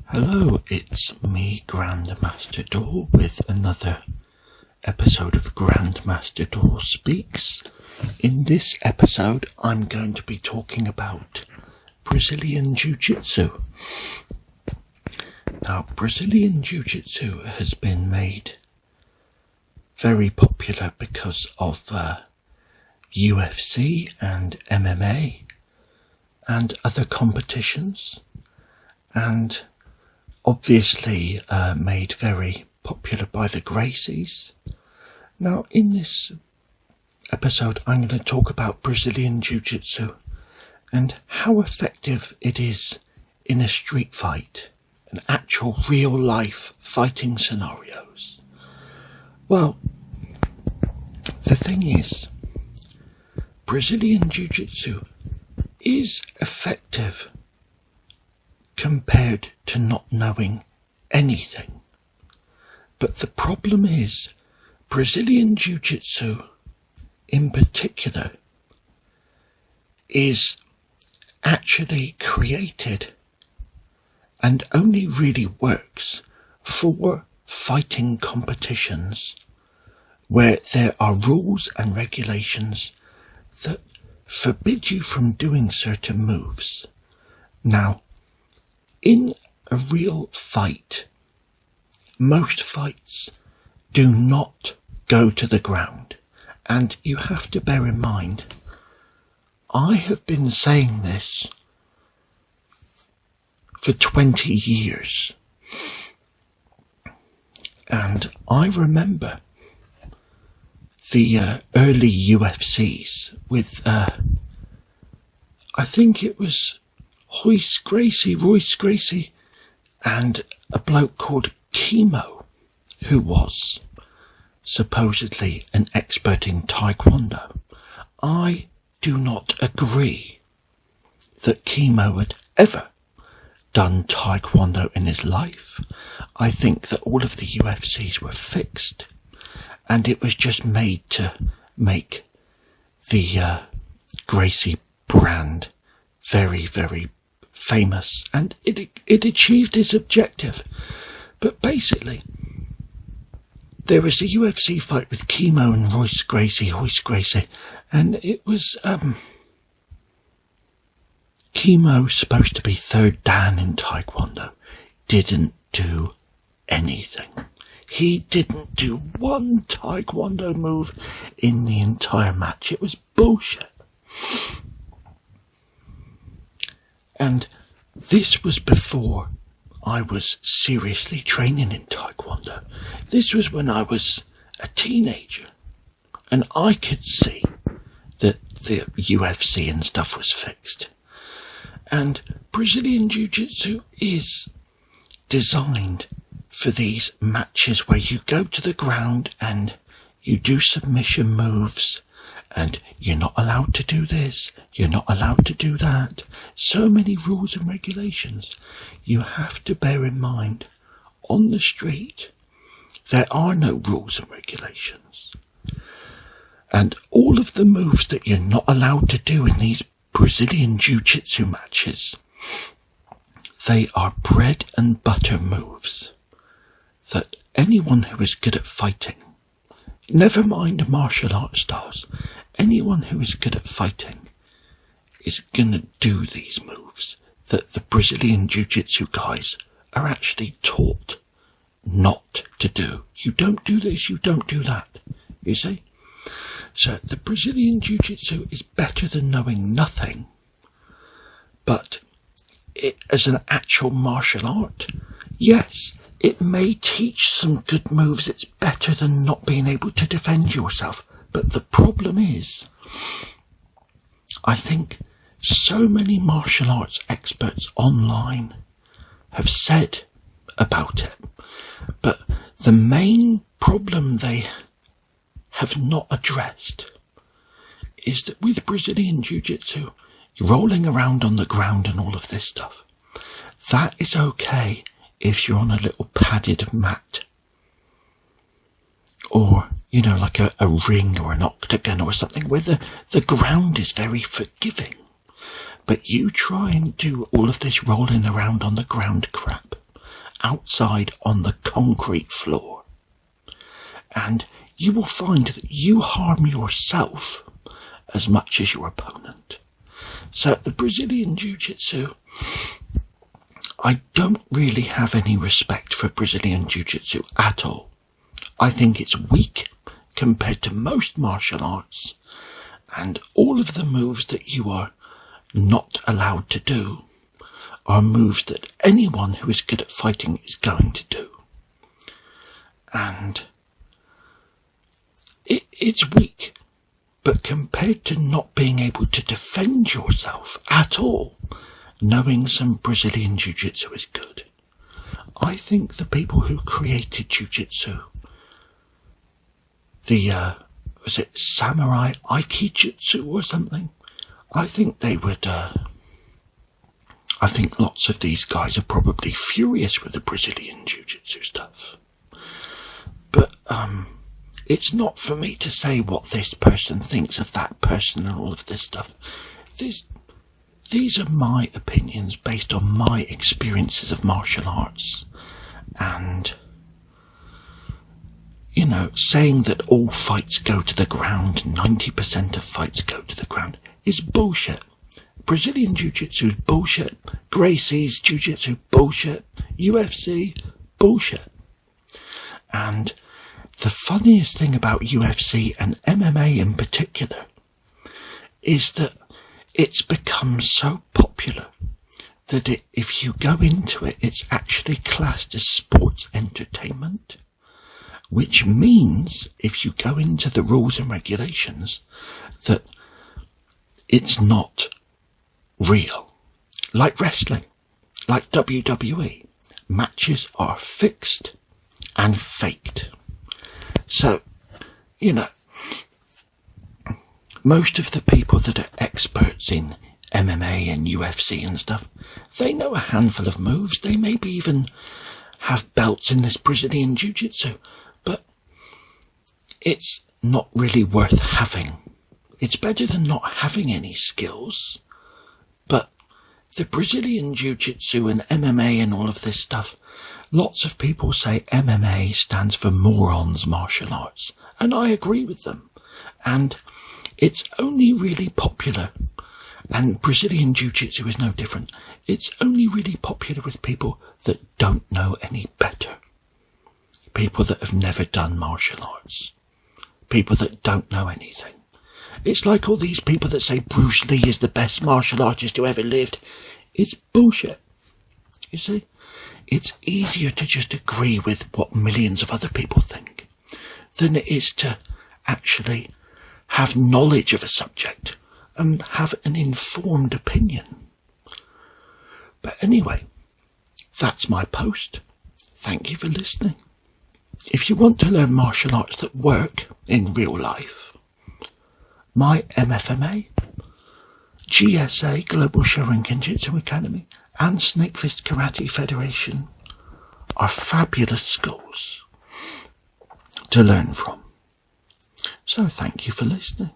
Hello, it's me, Grand Master Daw, with another episode of Grand Master Daw Speaks. In this episode, I'm going to be talking about Brazilian Jiu-Jitsu. Now, Brazilian Jiu-Jitsu has been made very popular because of UFC and MMA and other competitions, and obviously made very popular by the Gracies. Now, in this episode, I'm going to talk about Brazilian Jiu-Jitsu and how effective it is in a street fight, an actual real-life fighting scenarios. Well, the thing is, Brazilian Jiu-Jitsu is effective compared to not knowing anything. But the problem is, Brazilian Jiu-Jitsu in particular is actually created and only really works for fighting competitions where there are rules and regulations that forbid you from doing certain moves. Now, in a real fight, most fights do not go to the ground, and you have to bear in mind, I have been saying this for 20 years, and I remember the early UFCs with, I think it was Royce Gracie, and a bloke called Chemo, who was supposedly an expert in Taekwondo. I do not agree that Chemo had ever done Taekwondo in his life. I think that all of the UFCs were fixed, and it was just made to make the Gracie brand very, very famous, and it achieved its objective. But basically, there was a UFC fight with Chemo and Royce Gracie, and it was Chemo, supposed to be third dan in Taekwondo, didn't do anything. He didn't do one Taekwondo move in the entire match. It was bullshit. And this was before I was seriously training in Taekwondo. This was when I was a teenager, and I could see that the UFC and stuff was fixed. And Brazilian Jiu-Jitsu is designed for these matches where you go to the ground and you do submission moves, and you're not allowed to do this, you're not allowed to do that. So many rules and regulations. You have to bear in mind, on the street, there are no rules and regulations. And all of the moves that you're not allowed to do in these Brazilian Jiu-Jitsu matches, they are bread and butter moves that anyone who is good at fighting, never mind martial arts styles, anyone who is good at fighting is going to do these moves that the Brazilian Jiu-Jitsu guys are actually taught not to do. You don't do this, you don't do that, you see? So the Brazilian Jiu-Jitsu is better than knowing nothing, but as an actual martial art, yes, it may teach some good moves. It's better than not being able to defend yourself. But the problem is, I think so many martial arts experts online have said about it, but the main problem they have not addressed is that with Brazilian Jiu-Jitsu, you're rolling around on the ground and all of this stuff. That is okay if you're on a little padded mat. or, like a ring or an octagon or something where the ground is very forgiving. But you try and do all of this rolling around on the ground crap outside on the concrete floor, and you will find that you harm yourself as much as your opponent. So the Brazilian Jiu-Jitsu, I don't really have any respect for Brazilian Jiu-Jitsu at all. I think it's weak compared to most martial arts, and all of the moves that you are not allowed to do are moves that anyone who is good at fighting is going to do. And it's weak, but compared to not being able to defend yourself at all, knowing some Brazilian Jiu-Jitsu is good. I think the people who created Jiu-Jitsu, was it Samurai Aikijutsu or something? I think they would, I think lots of these guys are probably furious with the Brazilian Jiu-Jitsu stuff. But, it's not for me to say what this person thinks of that person and all of this stuff. These are my opinions based on my experiences of martial arts. And, saying that all fights go to the ground, 90% of fights go to the ground, is bullshit. Brazilian Jiu-Jitsu is bullshit. Gracie's Jiu-Jitsu, bullshit. UFC, bullshit. And the funniest thing about UFC and MMA in particular is that it's become so popular that if you go into it, it's actually classed as sports entertainment, which means if you go into the rules and regulations that it's not real. Like wrestling, like WWE, matches are fixed and faked. So, most of the people that are experts in MMA and UFC and stuff, they know a handful of moves. They maybe even have belts in this Brazilian Jiu-Jitsu, but it's not really worth having. It's better than not having any skills. But the Brazilian Jiu-Jitsu and MMA and all of this stuff, lots of people say MMA stands for morons martial arts, and I agree with them. And it's only really popular, and Brazilian Jiu-Jitsu is no different. It's only really popular with people that don't know any better. People that have never done martial arts. People that don't know anything. It's like all these people that say Bruce Lee is the best martial artist who ever lived. It's bullshit. You see? It's easier to just agree with what millions of other people think than it is to actually have knowledge of a subject and have an informed opinion. But anyway, that's my post. Thank you for listening. If you want to learn martial arts that work in real life, my MFMA, GSA Global Shorinkenjitsu Academy and Snake Fist Karate Federation are fabulous schools to learn from. So thank you for listening.